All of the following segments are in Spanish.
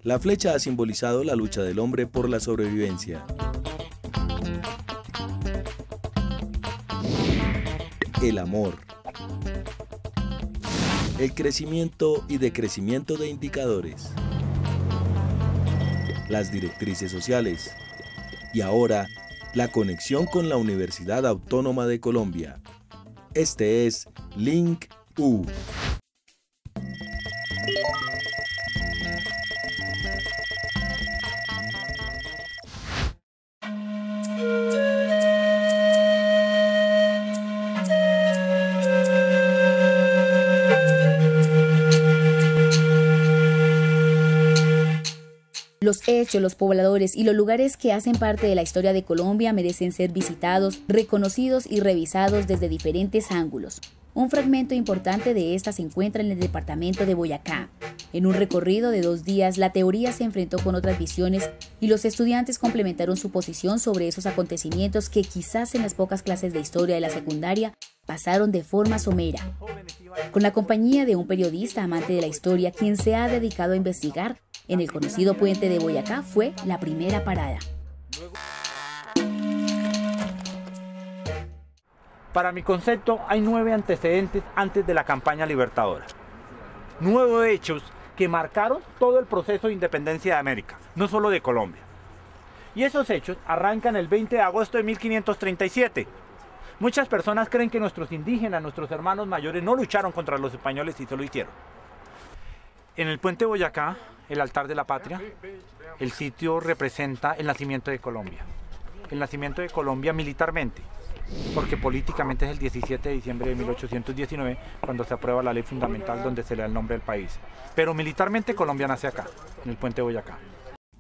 La flecha ha simbolizado la lucha del hombre por la sobrevivencia. El amor. El crecimiento y decrecimiento de indicadores. Las directrices sociales. Y ahora, la conexión con la Universidad Autónoma de Colombia. Este es Link U. Los hechos, los pobladores y los lugares que hacen parte de la historia de Colombia merecen ser visitados, reconocidos y revisados desde diferentes ángulos. Un fragmento importante de esta se encuentra en el departamento de Boyacá. En un recorrido de 2 días, la teoría se enfrentó con otras visiones y los estudiantes complementaron su posición sobre esos acontecimientos que quizás en las pocas clases de historia de la secundaria pasaron de forma somera. Con la compañía de un periodista amante de la historia, quien se ha dedicado a investigar en el conocido puente de Boyacá, fue la primera parada. Para mi concepto, hay 9 antecedentes antes de la campaña libertadora. 9 hechos que marcaron todo el proceso de independencia de América, no solo de Colombia. Y esos hechos arrancan el 20 de agosto de 1537. Muchas personas creen que nuestros indígenas, nuestros hermanos mayores, no lucharon contra los españoles y se lo hicieron. En el puente de Boyacá, el altar de la patria, el sitio representa el nacimiento de Colombia. El nacimiento de Colombia militarmente, porque políticamente es el 17 de diciembre de 1819 cuando se aprueba la ley fundamental donde se le da el nombre del país. Pero militarmente Colombia nace acá, en el puente de Boyacá.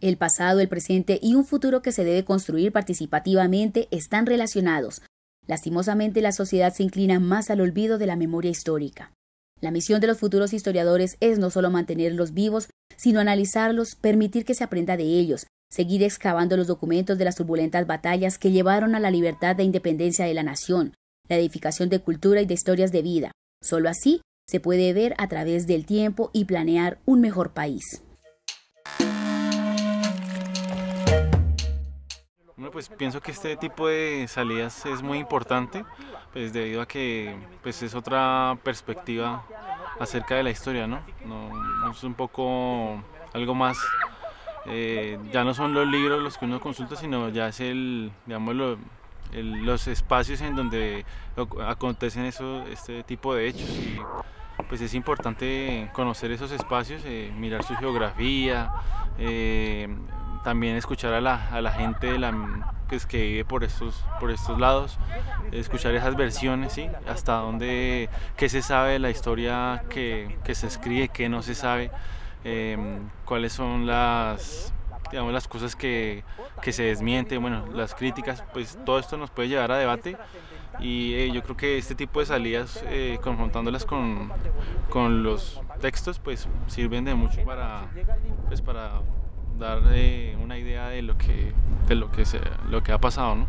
El pasado, el presente y un futuro que se debe construir participativamente están relacionados. Lastimosamente, la sociedad se inclina más al olvido de la memoria histórica. La misión de los futuros historiadores es no solo mantenerlos vivos, sino analizarlos, permitir que se aprenda de ellos, seguir excavando los documentos de las turbulentas batallas que llevaron a la libertad e independencia de la nación, la edificación de cultura y de historias de vida. Solo así se puede ver a través del tiempo y planear un mejor país. Bueno, pues pienso que este tipo de salidas es muy importante, pues debido a que pues es otra perspectiva acerca de la historia, ¿no? No es un poco algo más, ya no son los libros los que uno consulta, sino ya es los espacios en donde acontecen este tipo de hechos. Y pues es importante conocer esos espacios, mirar su geografía, también escuchar a la gente pues, que vive por estos lados, escuchar esas versiones, ¿sí? Hasta dónde, qué se sabe de la historia que se escribe, qué no se sabe, cuáles son las cosas que se desmienten, bueno, las críticas, pues todo esto nos puede llevar a debate. Y yo creo que este tipo de salidas, confrontándolas con los textos, pues sirven de mucho para dar una idea de lo que ha pasado, ¿no?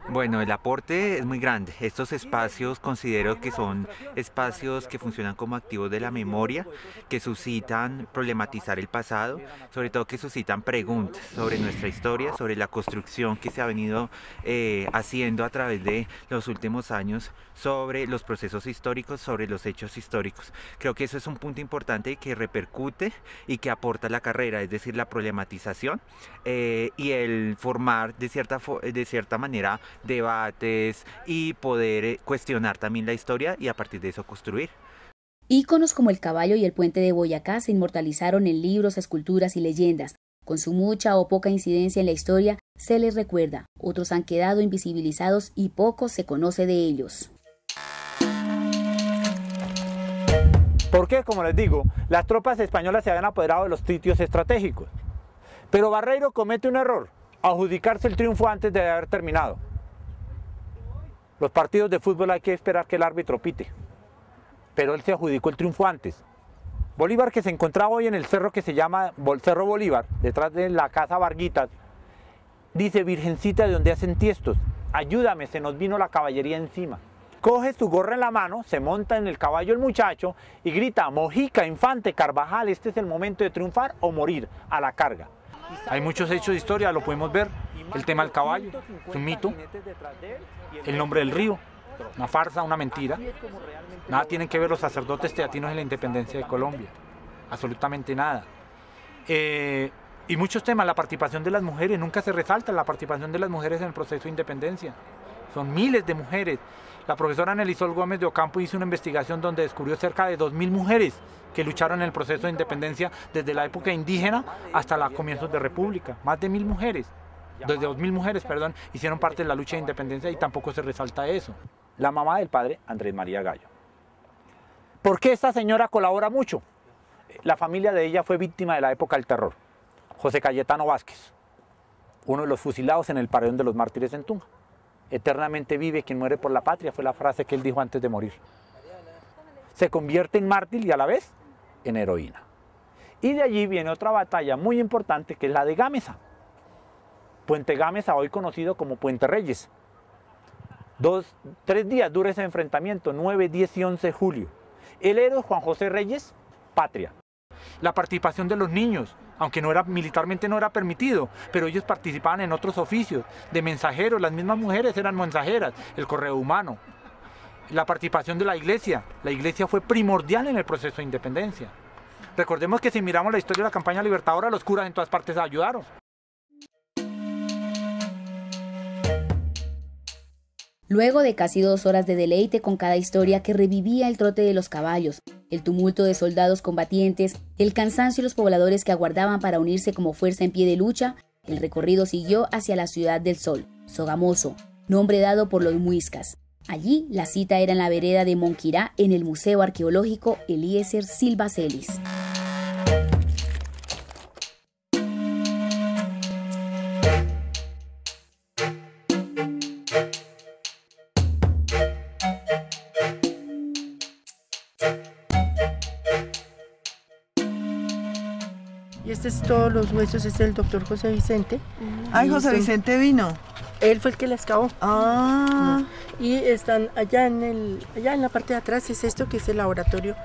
Bueno, el aporte es muy grande. Estos espacios considero que son espacios que funcionan como activos de la memoria, que suscitan problematizar el pasado, sobre todo que suscitan preguntas sobre nuestra historia, sobre la construcción que se ha venido haciendo a través de los últimos años sobre los procesos históricos, sobre los hechos históricos. Creo que eso es un punto importante que repercute y que aporta la carrera, es decir, la problematización y el formar de cierta manera debates y poder cuestionar también la historia y a partir de eso construir. Íconos como el caballo y el puente de Boyacá se inmortalizaron en libros, esculturas y leyendas. Con su mucha o poca incidencia en la historia, se les recuerda. Otros han quedado invisibilizados y poco se conoce de ellos. ¿Por qué? Como les digo, las tropas españolas se habían apoderado de los sitios estratégicos. Pero Barreiro comete un error, adjudicarse el triunfo antes de haber terminado. Los partidos de fútbol hay que esperar que el árbitro pite, pero él se adjudicó el triunfo antes. Bolívar, que se encontraba hoy en el cerro que se llama Cerro Bolívar, detrás de la casa Varguitas, dice: Virgencita de donde hacen tiestos, ayúdame, se nos vino la caballería encima. coge su gorra en la mano, se monta en el caballo el muchacho y grita: Mojica, Infante, Carvajal, este es el momento de triunfar o morir, a la carga. Hay muchos hechos de historia, lo podemos ver. El tema del caballo, es un mito. El nombre del río, una farsa, una mentira. Nada tienen que ver los sacerdotes teatinos en la independencia de Colombia. Absolutamente nada. Y muchos temas, la participación de las mujeres, nunca se resalta la participación de las mujeres en el proceso de independencia. Son miles de mujeres. La profesora Nelisol Gómez de Ocampo hizo una investigación donde descubrió cerca de 2000 mujeres que lucharon en el proceso de independencia desde la época indígena hasta los comienzos de república. Más de 1000 mujeres, desde 2000 mujeres, perdón, hicieron parte de la lucha de independencia y tampoco se resalta eso. La mamá del padre, Andrés María Gallo. ¿Por qué esta señora colabora mucho? La familia de ella fue víctima de la época del terror. José Cayetano Vázquez, uno de los fusilados en el Paredón de los Mártires en Tunja. Eternamente vive quien muere por la patria, fue la frase que él dijo antes de morir. Se convierte en mártir y a la vez en heroína. Y de allí viene otra batalla muy importante, que es la de Gámeza. Puente Gámeza, hoy conocido como Puente Reyes. 3 días dura ese enfrentamiento, 9, 10 y 11 de julio. El héroe Juan José Reyes, patria. La participación de los niños, aunque militarmente no era permitido, pero ellos participaban en otros oficios, de mensajeros, las mismas mujeres eran mensajeras, el correo humano. La participación de la iglesia fue primordial en el proceso de independencia. Recordemos que si miramos la historia de la campaña libertadora, los curas en todas partes ayudaron. Luego de casi 2 horas de deleite con cada historia que revivía el trote de los caballos, el tumulto de soldados combatientes, el cansancio y los pobladores que aguardaban para unirse como fuerza en pie de lucha, el recorrido siguió hacia la Ciudad del Sol, Sogamoso, nombre dado por los muiscas. Allí la cita era en la vereda de Monquirá, en el Museo Arqueológico Eliezer Silva Celis. Y este es todos los huesos, este es el doctor José Vicente. Ay, José Vicente vino. Él fue el que la excavó. Ah. Y están allá en la parte de atrás, es esto que es el laboratorio.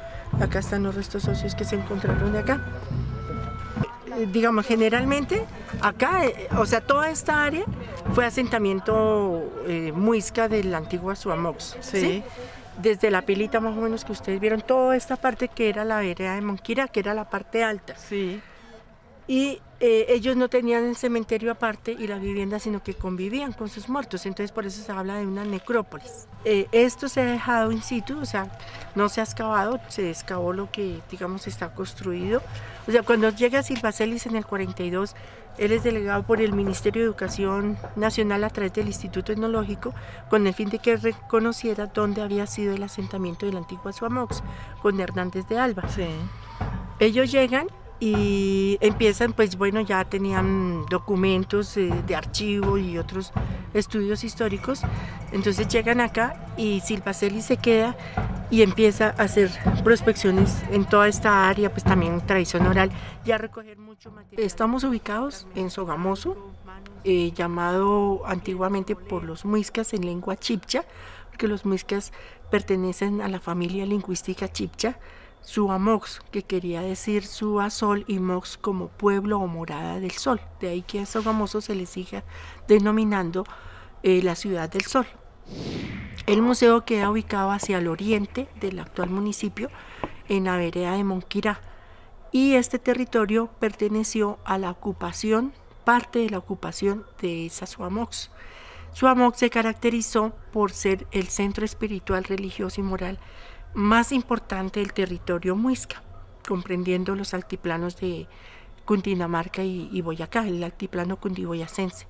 Acá están los restos óseos que se encontraron de acá. Digamos, generalmente, acá, o sea, toda esta área fue asentamiento muisca de la antigua Suamox. Sí. Desde la pilita más o menos que ustedes vieron, toda esta parte que era la vereda de Monquirá, que era la parte alta. Sí. Y ellos no tenían el cementerio aparte y la vivienda, sino que convivían con sus muertos, entonces por eso se habla de una necrópolis. Esto se ha dejado in situ, o sea, no se ha excavado, se excavó lo que, digamos, está construido. O sea, cuando llega Silva Celis en el 42, él es delegado por el Ministerio de Educación Nacional a través del Instituto Etnológico, con el fin de que reconociera dónde había sido el asentamiento de la antigua Suamox, con Hernández de Alba. Sí. Ellos llegan y empiezan, pues bueno, ya tenían documentos de archivo y otros estudios históricos, entonces llegan acá y Silva Celis se queda y empieza a hacer prospecciones en toda esta área, pues también tradición oral, y a recoger mucho material. Estamos ubicados en Sogamoso, llamado antiguamente por los muiscas en lengua chipcha, porque los muiscas pertenecen a la familia lingüística chipcha, Suamox, que quería decir Sua Sol, y Mox como pueblo o morada del sol. De ahí que a Sogamoso se le siga denominando la ciudad del sol. El museo queda ubicado hacia el oriente del actual municipio, en la vereda de Monquirá, y este territorio perteneció a la ocupación, parte de la ocupación de esa Suamox. Suamox se caracterizó por ser el centro espiritual, religioso y moral más importante del territorio muisca, comprendiendo los altiplanos de Cundinamarca y Boyacá, el altiplano cundiboyacense.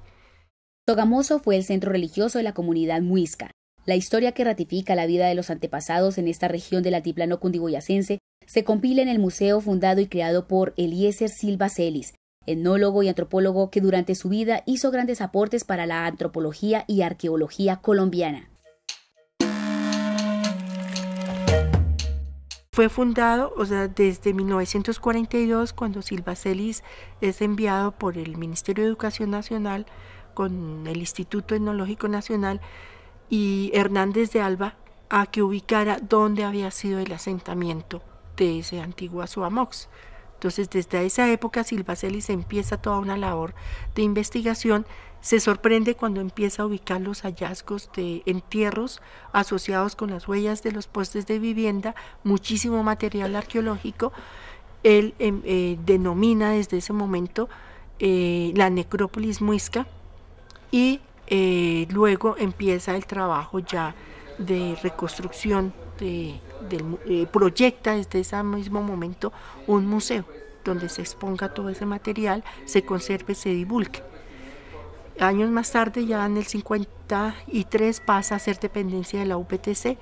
Sogamoso fue el centro religioso de la comunidad muisca. La historia que ratifica la vida de los antepasados en esta región del altiplano cundiboyacense se compila en el museo fundado y creado por Eliezer Silva Celis, etnólogo y antropólogo que durante su vida hizo grandes aportes para la antropología y arqueología colombiana. Fue fundado, o sea, desde 1942, cuando Silva Celis es enviado por el Ministerio de Educación Nacional con el Instituto Etnológico Nacional, y Hernández de Alba a que ubicara dónde había sido el asentamiento de ese antiguo Asuamox. Entonces, desde esa época, Silva Celis empieza toda una labor de investigación. Se sorprende cuando empieza a ubicar los hallazgos de entierros asociados con las huellas de los postes de vivienda, muchísimo material arqueológico. Él denomina desde ese momento la necrópolis muisca y luego empieza el trabajo ya de reconstrucción, proyecta desde ese mismo momento un museo donde se exponga todo ese material, se conserve, se divulgue. Años más tarde, ya en el 53, pasa a ser dependencia de la UPTC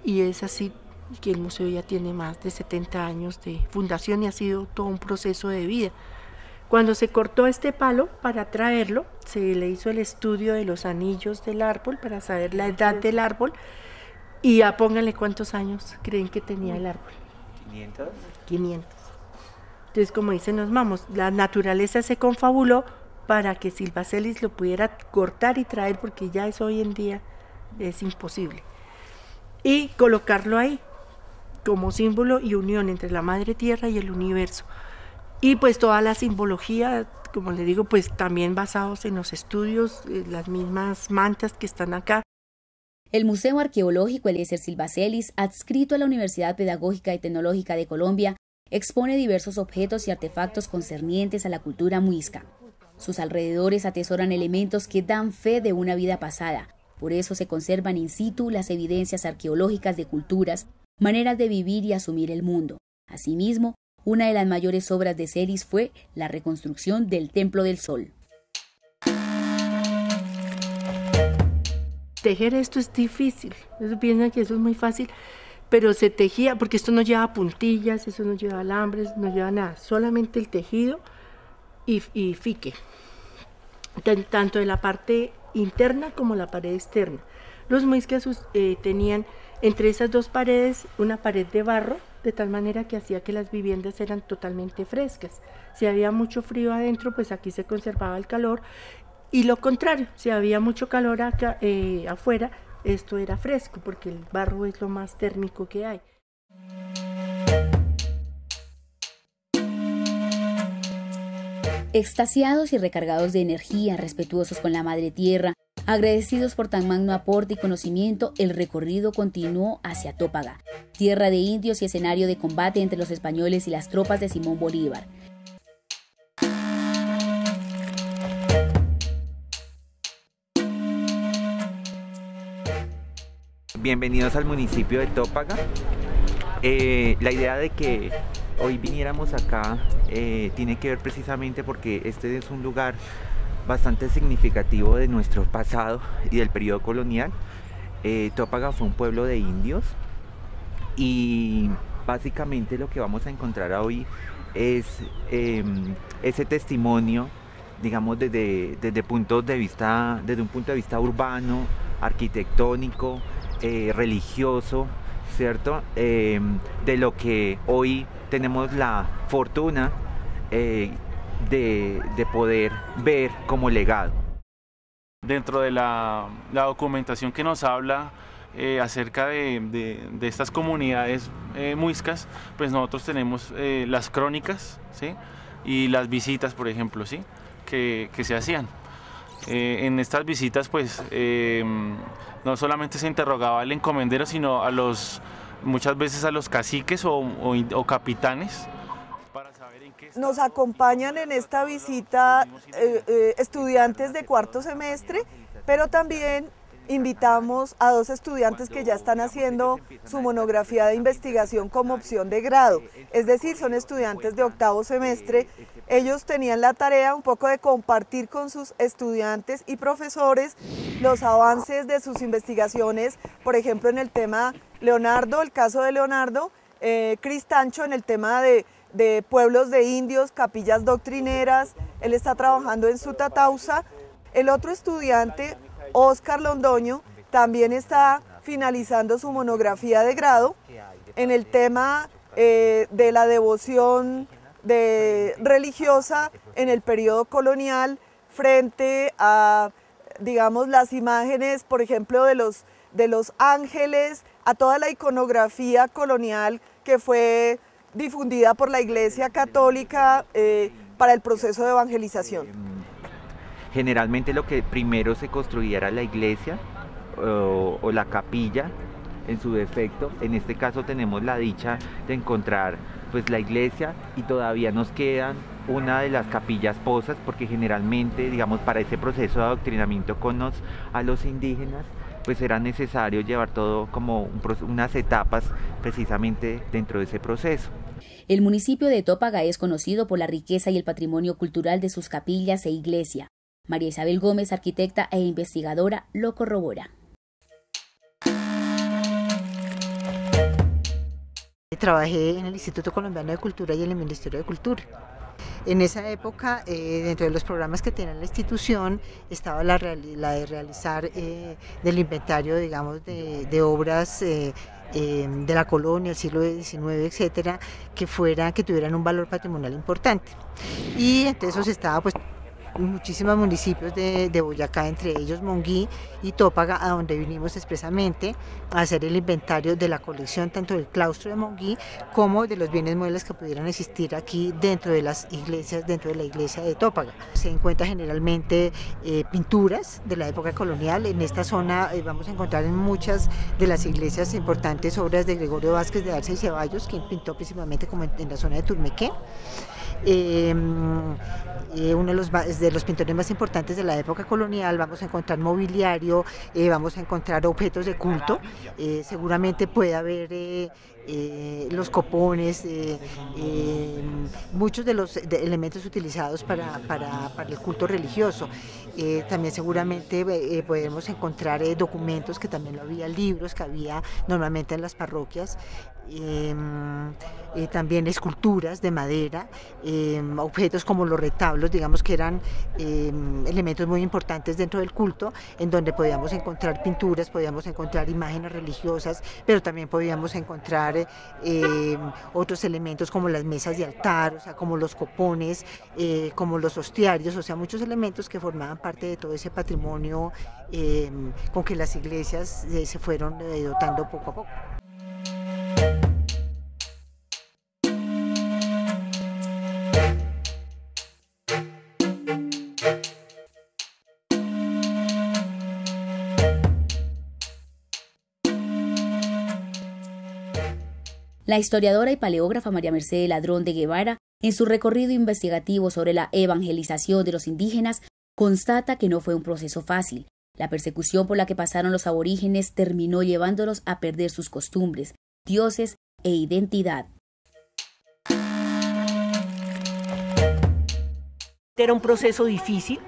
y es así que el museo ya tiene más de 70 años de fundación y ha sido todo un proceso de vida. Cuando se cortó este palo para traerlo, se le hizo el estudio de los anillos del árbol para saber la edad del árbol y ya pónganle cuántos años creen que tenía el árbol. 500. 500. Entonces, como dicen los mamos, la naturaleza se confabuló para que Silva Celis lo pudiera cortar y traer, porque ya eso hoy en día es imposible. Y colocarlo ahí como símbolo y unión entre la madre tierra y el universo. Y pues toda la simbología, como le digo, pues también basados en los estudios, las mismas mantas que están acá. El Museo Arqueológico Eliezer Silva Celis, adscrito a la Universidad Pedagógica y Tecnológica de Colombia, expone diversos objetos y artefactos concernientes a la cultura muisca. Sus alrededores atesoran elementos que dan fe de una vida pasada. Por eso se conservan in situ las evidencias arqueológicas de culturas, maneras de vivir y asumir el mundo. Asimismo, una de las mayores obras de Celis fue la reconstrucción del Templo del Sol. Tejer esto es difícil, ellos piensan que eso es muy fácil, pero se tejía, porque esto no lleva puntillas, eso no lleva alambres, no lleva nada, solamente el tejido y fique, tanto de la parte interna como la pared externa. Los muiscas tenían entre esas dos paredes una pared de barro, de tal manera que hacía que las viviendas eran totalmente frescas. Si había mucho frío adentro, pues aquí se conservaba el calor, y lo contrario, si había mucho calor acá, afuera, esto era fresco, porque el barro es lo más térmico que hay. Extasiados y recargados de energía, respetuosos con la madre tierra, agradecidos por tan magno aporte y conocimiento, el recorrido continuó hacia Tópaga, tierra de indios y escenario de combate entre los españoles y las tropas de Simón Bolívar. Bienvenidos al municipio de Tópaga. La idea de que hoy viniéramos acá tiene que ver precisamente porque este es un lugar bastante significativo de nuestro pasado y del periodo colonial. Tópaga fue un pueblo de indios y básicamente lo que vamos a encontrar hoy es ese testimonio, digamos, desde un punto de vista urbano, arquitectónico, religioso, ¿cierto? De lo que hoy tenemos la fortuna de poder ver como legado. Dentro de la documentación que nos habla acerca de estas comunidades muiscas, pues nosotros tenemos las crónicas, ¿sí? Y las visitas, por ejemplo, ¿sí? que se hacían. En estas visitas, pues, no solamente se interrogaba al encomendero, sino muchas veces a los caciques o capitanes, para saber en qué Nos acompañan en esta visita estudiantes de cuarto semestre, pero también invitamos a 2 estudiantes que ya están haciendo su monografía de investigación como opción de grado, es decir, son estudiantes de 8º semestre. Ellos tenían la tarea un poco de compartir con sus estudiantes y profesores los avances de sus investigaciones, por ejemplo, en el tema Leonardo, el caso de Leonardo, Cristancho en el tema de pueblos de indios, capillas doctrineras. Él está trabajando en Sutatausa. El otro estudiante, Óscar Londoño, también está finalizando su monografía de grado en el tema de la devoción religiosa en el periodo colonial frente a, digamos, las imágenes, por ejemplo, de los de los ángeles, a toda la iconografía colonial que fue difundida por la Iglesia Católica para el proceso de evangelización. Generalmente lo que primero se construía era la iglesia o la capilla en su defecto. En este caso tenemos la dicha de encontrar pues la iglesia y todavía nos quedan una de las capillas posas, porque generalmente, digamos, para ese proceso de adoctrinamiento a los indígenas, pues era necesario llevar todo como unas etapas precisamente dentro de ese proceso. El municipio de Tópaga es conocido por la riqueza y el patrimonio cultural de sus capillas e iglesia. María Isabel Gómez, arquitecta e investigadora, lo corrobora. Trabajé en el Instituto Colombiano de Cultura y en el Ministerio de Cultura. En esa época, dentro de los programas que tenía la institución, estaba la de realizar del inventario, digamos, de obras de la colonia, el siglo XIX, etcétera, que tuvieran un valor patrimonial importante. Y entre esos estaba pues muchísimos municipios de Boyacá, entre ellos Monguí y Tópaga, a donde vinimos expresamente a hacer el inventario de la colección tanto del claustro de Monguí como de los bienes muebles que pudieran existir aquí dentro de las iglesias, dentro de la iglesia de Tópaga. Se encuentran generalmente pinturas de la época colonial. En esta zona vamos a encontrar en muchas de las iglesias importantes obras de Gregorio Vázquez de Arce y Ceballos, quien pintó principalmente como en la zona de Turmequé. Uno de los pintores más importantes de la época colonial. Vamos a encontrar mobiliario, vamos a encontrar objetos de culto, seguramente puede haber los copones, muchos de los elementos utilizados para el culto religioso. También seguramente podemos encontrar documentos, que también lo había, libros que había normalmente en las parroquias, también esculturas de madera, objetos como los retablos, digamos que eran elementos muy importantes dentro del culto, en donde podíamos encontrar pinturas, podíamos encontrar imágenes religiosas, pero también podíamos encontrar otros elementos como las mesas de altar, o sea, como los copones, como los hostiarios, o sea, muchos elementos que formaban parte de todo ese patrimonio con que las iglesias se fueron dotando poco a poco. La historiadora y paleógrafa María Mercedes Ladrón de Guevara, en su recorrido investigativo sobre la evangelización de los indígenas, constata que no fue un proceso fácil. La persecución por la que pasaron los aborígenes terminó llevándolos a perder sus costumbres, dioses e identidad. Era un proceso difícil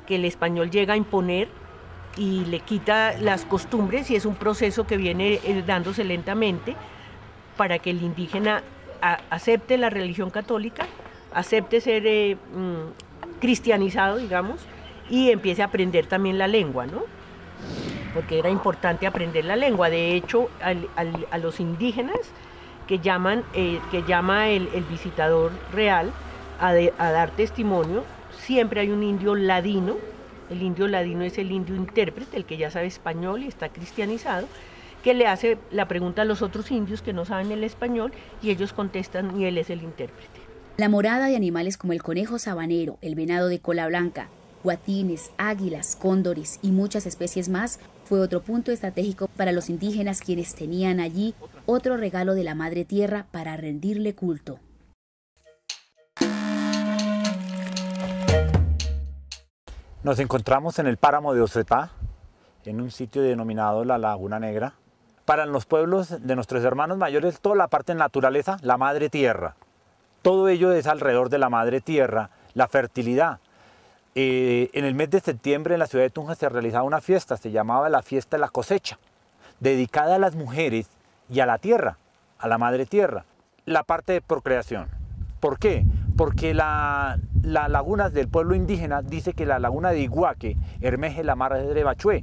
que el español llega a imponer y le quita las costumbres, y es un proceso que viene dándose lentamente para que el indígena acepte la religión católica, acepte ser cristianizado, digamos, y empiece a aprender también la lengua, ¿no? Porque era importante aprender la lengua. De hecho, a los indígenas que llama el visitador real a dar testimonio, siempre hay un indio ladino. El indio ladino es el indio intérprete, el que ya sabe español y está cristianizado, que le hace la pregunta a los otros indios que no saben el español, y ellos contestan y él es el intérprete. La morada de animales como el conejo sabanero, el venado de cola blanca, guatines, águilas, cóndores y muchas especies más fue otro punto estratégico para los indígenas, quienes tenían allí otro regalo de la madre tierra para rendirle culto. Nos encontramos en el páramo de Ocetá, en un sitio denominado la Laguna Negra. Para los pueblos de nuestros hermanos mayores, toda la parte de naturaleza, la madre tierra. Todo ello es alrededor de la madre tierra, la fertilidad. En el mes de septiembre en la ciudad de Tunja se realizaba una fiesta, se llamaba la fiesta de la cosecha, dedicada a las mujeres y a la tierra, a la madre tierra. La parte de procreación. ¿Por qué? Porque la laguna del pueblo indígena dice que la laguna de Iguaque emerge la madre Bachué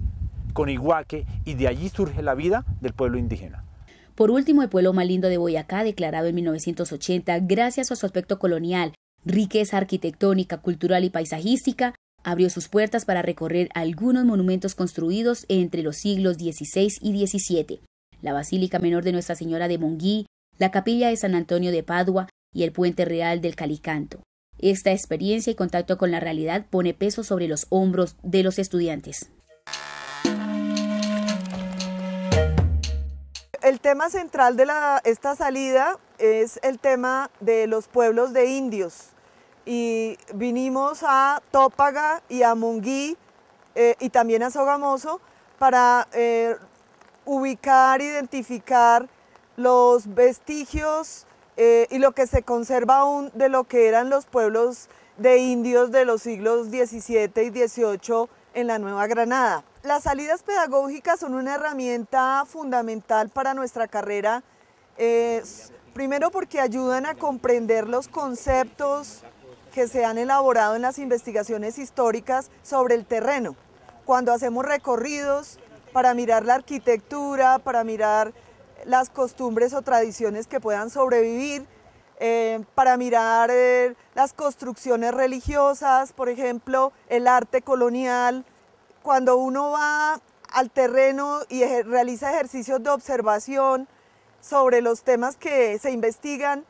con Iguaque, y de allí surge la vida del pueblo indígena. Por último, el pueblo más lindo de Boyacá, declarado en 1980, gracias a su aspecto colonial, riqueza arquitectónica, cultural y paisajística, abrió sus puertas para recorrer algunos monumentos construidos entre los siglos XVI y XVII, la Basílica Menor de Nuestra Señora de Monguí, la Capilla de San Antonio de Padua y el Puente Real del Calicanto. Esta experiencia y contacto con la realidad pone peso sobre los hombros de los estudiantes. El tema central de esta salida es el tema de los pueblos de indios. Y vinimos a Tópaga y a Monguí y también a Sogamoso para ubicar, identificar los vestigios y lo que se conserva aún de lo que eran los pueblos de indios de los siglos XVII y XVIII en la Nueva Granada. Las salidas pedagógicas son una herramienta fundamental para nuestra carrera, primero porque ayudan a comprender los conceptos que se han elaborado en las investigaciones históricas sobre el terreno. Cuando hacemos recorridos para mirar la arquitectura, para mirar las costumbres o tradiciones que puedan sobrevivir, para mirar las construcciones religiosas, por ejemplo, el arte colonial. Cuando uno va al terreno y realiza ejercicios de observación sobre los temas que se investigan,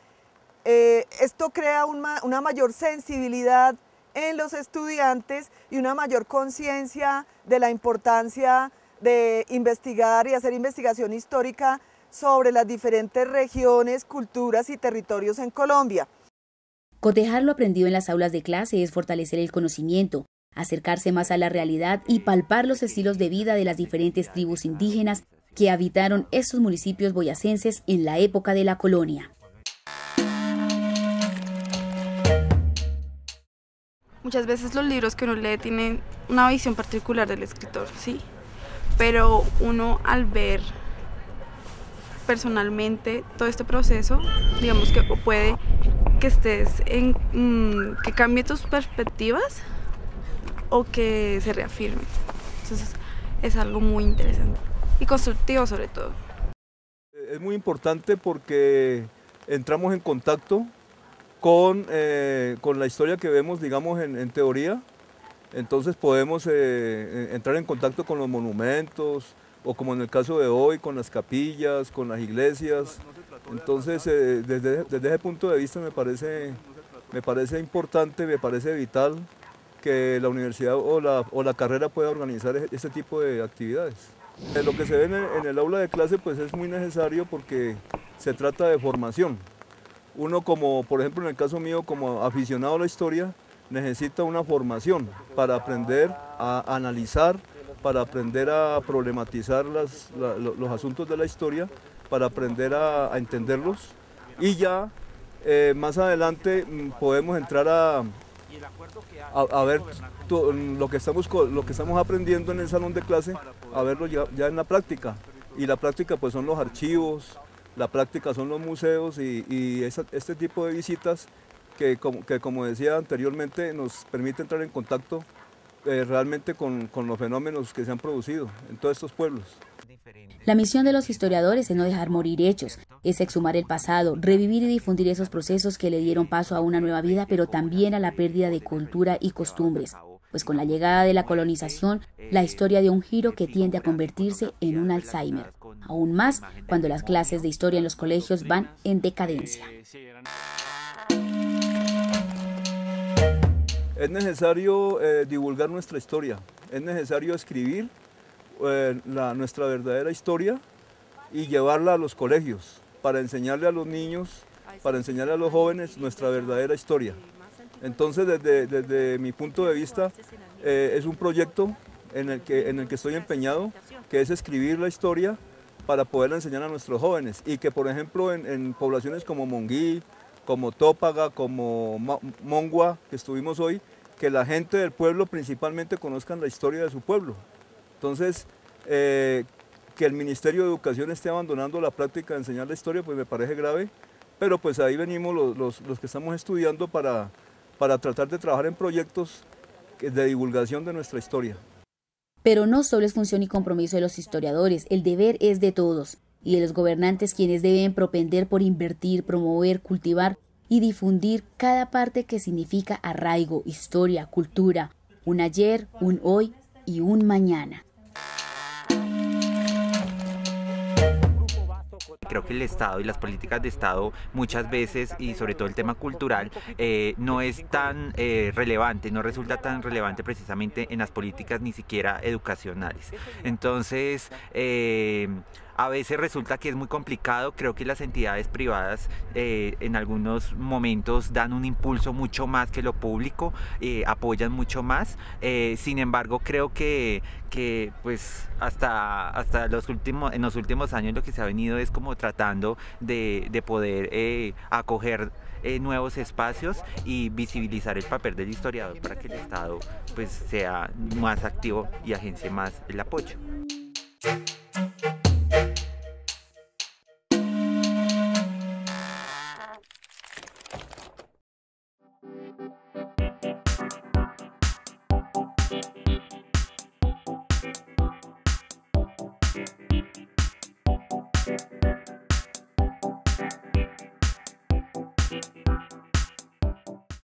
esto crea una mayor sensibilidad en los estudiantes y una mayor conciencia de la importancia de investigar y hacer investigación histórica sobre las diferentes regiones, culturas y territorios en Colombia. Cotejar lo aprendido en las aulas de clase es fortalecer el conocimiento, acercarse más a la realidad y palpar los estilos de vida de las diferentes tribus indígenas que habitaron estos municipios boyacenses en la época de la colonia. Muchas veces los libros que uno lee tienen una visión particular del escritor, ¿sí? Pero uno al ver personalmente todo este proceso, digamos que puede que estés que cambie tus perspectivas o que se reafirme. Entonces es algo muy interesante y constructivo sobre todo. Es muy importante porque entramos en contacto con la historia que vemos, digamos, en teoría. Entonces podemos entrar en contacto con los monumentos, o como en el caso de hoy, con las capillas, con las iglesias. Entonces, desde ese punto de vista me parece importante, me parece vital que la universidad o la carrera pueda organizar este tipo de actividades. Lo que se ve en el aula de clase pues es muy necesario porque se trata de formación. Uno como, por ejemplo en el caso mío, como aficionado a la historia, necesita una formación para aprender a analizar, para aprender a problematizar los asuntos de la historia, para aprender a entenderlos y ya más adelante podemos entrar a ver lo que estamos aprendiendo en el salón de clase, a verlo ya en la práctica. Y la práctica pues son los archivos, la práctica son los museos y este tipo de visitas que como decía anteriormente nos permite entrar en contacto realmente con los fenómenos que se han producido en todos estos pueblos. La misión de los historiadores es no dejar morir hechos, es exhumar el pasado, revivir y difundir esos procesos que le dieron paso a una nueva vida, pero también a la pérdida de cultura y costumbres. Pues con la llegada de la colonización, la historia dio un giro que tiende a convertirse en un Alzheimer, aún más cuando las clases de historia en los colegios van en decadencia. Es necesario divulgar nuestra historia, es necesario escribir nuestra verdadera historia y llevarla a los colegios para enseñarle a los niños, para enseñarle a los jóvenes nuestra verdadera historia. Entonces, desde mi punto de vista, es un proyecto en el que estoy empeñado, que es escribir la historia para poderla enseñar a nuestros jóvenes y que, por ejemplo, en poblaciones como Monguí, como Tópaga, como Mongua, que estuvimos hoy, que la gente del pueblo principalmente conozcan la historia de su pueblo. Entonces, que el Ministerio de Educación esté abandonando la práctica de enseñar la historia, pues me parece grave, pero pues ahí venimos los que estamos estudiando para tratar de trabajar en proyectos de divulgación de nuestra historia. Pero no solo es función y compromiso de los historiadores, el deber es de todos y de los gobernantes quienes deben propender por invertir, promover, cultivar y difundir cada parte que significa arraigo, historia, cultura, un ayer, un hoy y un mañana. Creo que el Estado y las políticas de Estado muchas veces, y sobre todo el tema cultural, no es tan relevante, no resulta tan relevante precisamente en las políticas ni siquiera educacionales. Entonces, a veces resulta que es muy complicado. Creo que las entidades privadas en algunos momentos dan un impulso mucho más que lo público, apoyan mucho más. Sin embargo, creo que pues hasta en los últimos años lo que se ha venido es como tratando de poder acoger nuevos espacios y visibilizar el papel del historiador para que el Estado pues sea más activo y agencie más el apoyo.